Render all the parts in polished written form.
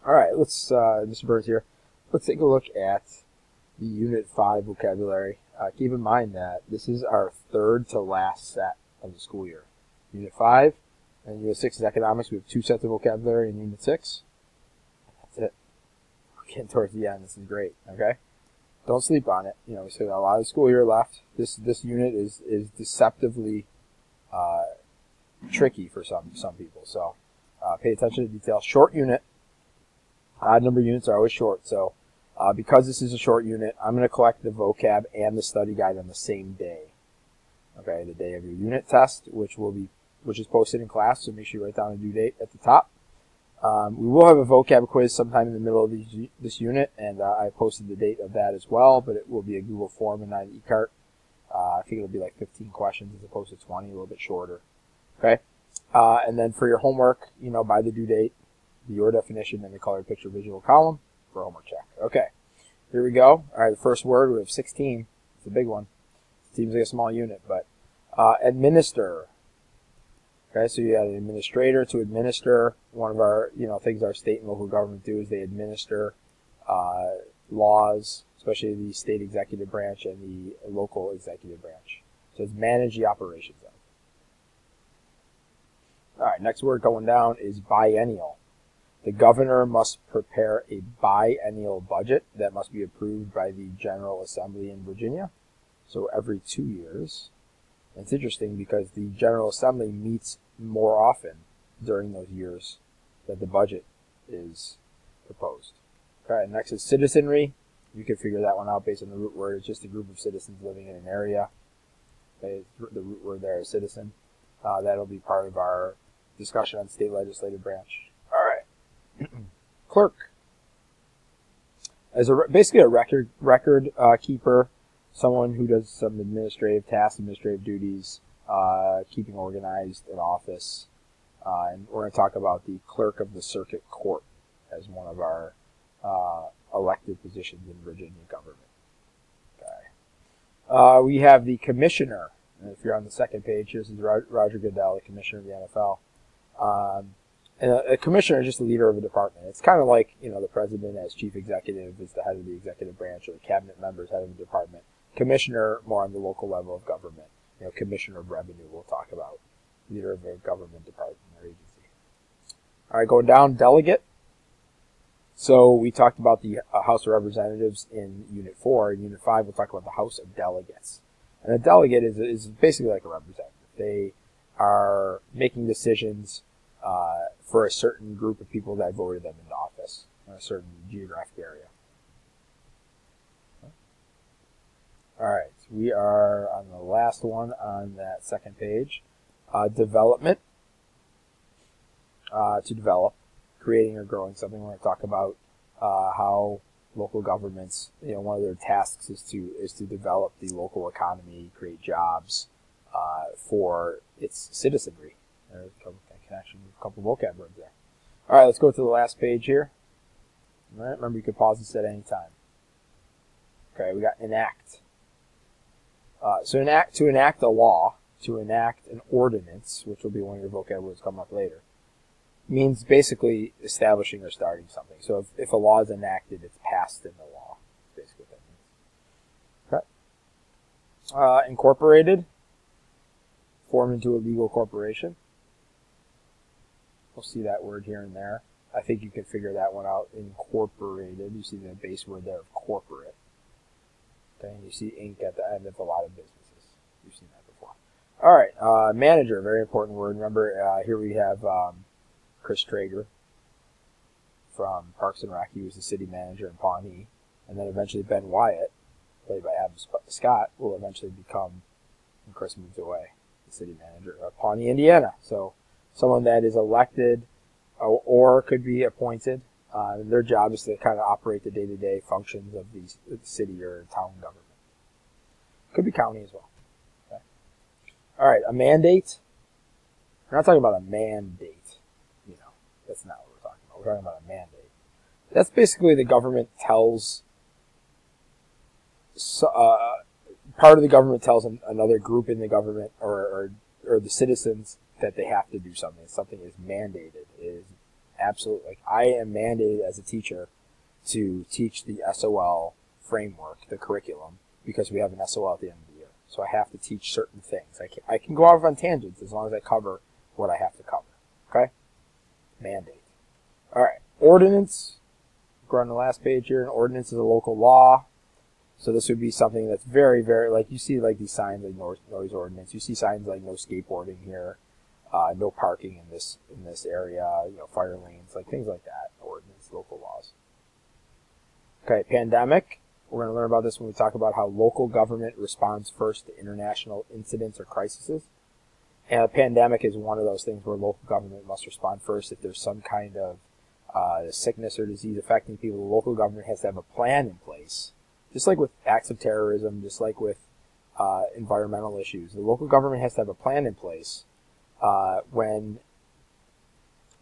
All right, let's, Mr. Burns here. Let's take a look at the Unit 5 vocabulary. Keep in mind that this is our third to last set of the school year. Unit 5 and Unit 6 is economics. We have 2 sets of vocabulary in Unit 6. That's it. We're getting towards the end. This is great, okay? Don't sleep on it. You know, we still got a lot of school year left. This unit is deceptively tricky for some people. So pay attention to detail. Short unit. Odd number units are always short. So because this is a short unit, I'm going to collect the vocab and the study guide on the same day. Okay, the day of your unit test, which is posted in class. So make sure you write down a due date at the top. We will have a vocab quiz sometime in the middle of this unit, and I posted the date of that as well, but it will be a Google form and not an eCart. I think it'll be like 15 questions as opposed to 20, a little bit shorter. Okay, and then for your homework, you know, by the due date, your definition and the colored picture visual column for homework check. Okay, here we go. All right, the first word, we have 16. It's a big one. It seems like a small unit, but administer. Okay, so you have an administrator to administer. One of our, things our state and local government do is they administer laws, especially the state executive branch and the local executive branch. So it's manage the operations of. All right, next word going down is biennial. The governor must prepare a biennial budget that must be approved by the General Assembly in Virginia. So every 2 years. It's interesting because the General Assembly meets more often during those years that the budget is proposed. Okay, next is citizenry. You can figure that one out based on the root word. It's just a group of citizens living in an area. Okay, the root word there is citizen. That'll be part of our discussion on state legislative branch. All right. Clerk. As basically a record keeper, someone who does some administrative tasks, administrative duties, keeping organized an office. And we're going to talk about the clerk of the circuit court as one of our elected positions in Virginia government. Okay. We have the commissioner. And if you're on the second page, this is Roger Goodell, the commissioner of the NFL. And a commissioner is just the leader of a department. It's kind of like, the president as chief executive is the head of the executive branch, or the cabinet member is head of the department. Commissioner more on the local level of government. Commissioner of revenue we'll talk about. Leader of a government department or agency. All right, going down, delegate. So we talked about the House of Representatives in Unit 4. In Unit 5, we'll talk about the House of Delegates. And a delegate is basically like a representative. They are making decisions for a certain group of people that voted them into office in a certain geographic area. All right, we are on the last one on that second page. Development. To develop, creating or growing something. We're going to talk about how local governments, one of their tasks is to develop the local economy, create jobs for its citizenry. There's a connection with a couple of vocab words there. All right, let's go to the last page here. All right, remember you can pause this at any time. Okay, we got enact. To enact a law, to enact an ordinance, which will be one of your vocab words coming up later, means basically establishing or starting something. So if a law is enacted, it's passed in the law. That's basically what that means. Okay. Incorporated, formed into a legal corporation. We'll see that word here and there. I think you can figure that one out. Incorporated. You see the base word there of corporate. Okay, and you see ink at the end of a lot of businesses. You've seen that before. All right, manager, very important word. Remember, here we have Chris Traeger from Parks and Rec. He was the city manager in Pawnee. And then eventually Ben Wyatt, played by Adam Scott, will eventually become, when Chris moves away, the city manager of Pawnee, Indiana. So someone that is elected or could be appointed. Their job is to kind of operate the day-to-day functions of the city or town government. Could be county as well. Okay. All right, a mandate. We're not talking about a mandate. That's not what we're talking about. We're talking about a mandate. That's basically the government tells, part of the government tells another group in the government or the citizens that they have to do something. Something is mandated. It is Absolutely. Like, I am mandated as a teacher to teach the SOL framework, the curriculum, because we have an SOL at the end of the year. So I have to teach certain things. I can go off on tangents as long as I cover what I have to cover. Okay? Mandate. All right. Ordinance. Go on the last page here. An ordinance is a local law. So this would be something that's very, very, like you see like these signs like noise ordinance. You see signs like no skateboarding here, no parking in this area, fire lanes, like things like that. Ordinance, local laws. Okay, pandemic. We're going to learn about this when we talk about how local government responds first to international incidents or crises. And a pandemic is one of those things where local government must respond first if there's some kind of sickness or disease affecting people. The local government has to have a plan in place. Just like with acts of terrorism, just like with environmental issues, the local government has to have a plan in place when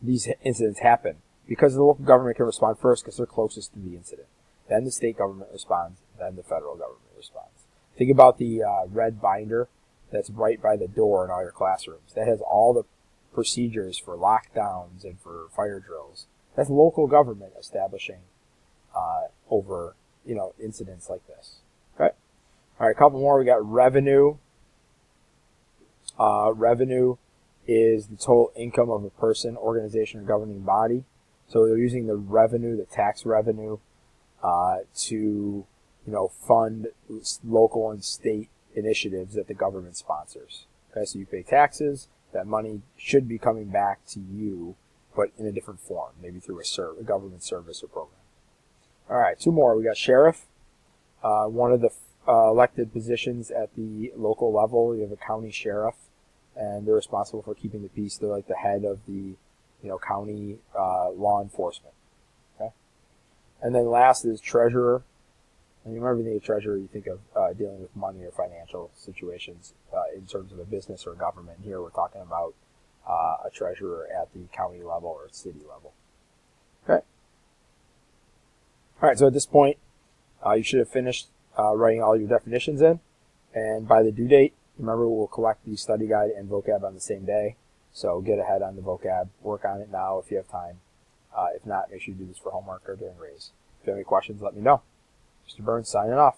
these incidents happen, because the local government can respond first because they're closest to the incident. Then the state government responds, then the federal government responds. Think about the red binder that's right by the door in all your classrooms. That has all the procedures for lockdowns and for fire drills. That's local government establishing over incidents like this. Okay. All right, a couple more. We got revenue. Revenue is the total income of a person, organization, or governing body. So they're using the revenue, the tax revenue, to fund local and state initiatives that the government sponsors. Okay, so you pay taxes. That money should be coming back to you, but in a different form, maybe through a government service or program. All right, two more. We got sheriff, one of the elected positions at the local level. You have a county sheriff, and they're responsible for keeping the peace. They're like the head of the county law enforcement. Okay, and then last is treasurer. And you remember the treasurer, you think of dealing with money or financial situations in terms of a business or a government. Here we're talking about a treasurer at the county level or city level. Okay. All right, so at this point, you should have finished writing all your definitions in. And by the due date, remember we'll collect the study guide and vocab on the same day. So get ahead on the vocab. Work on it now if you have time. If not, make sure you do this for homework or during raise. If you have any questions, let me know. Mr. Burns signing off.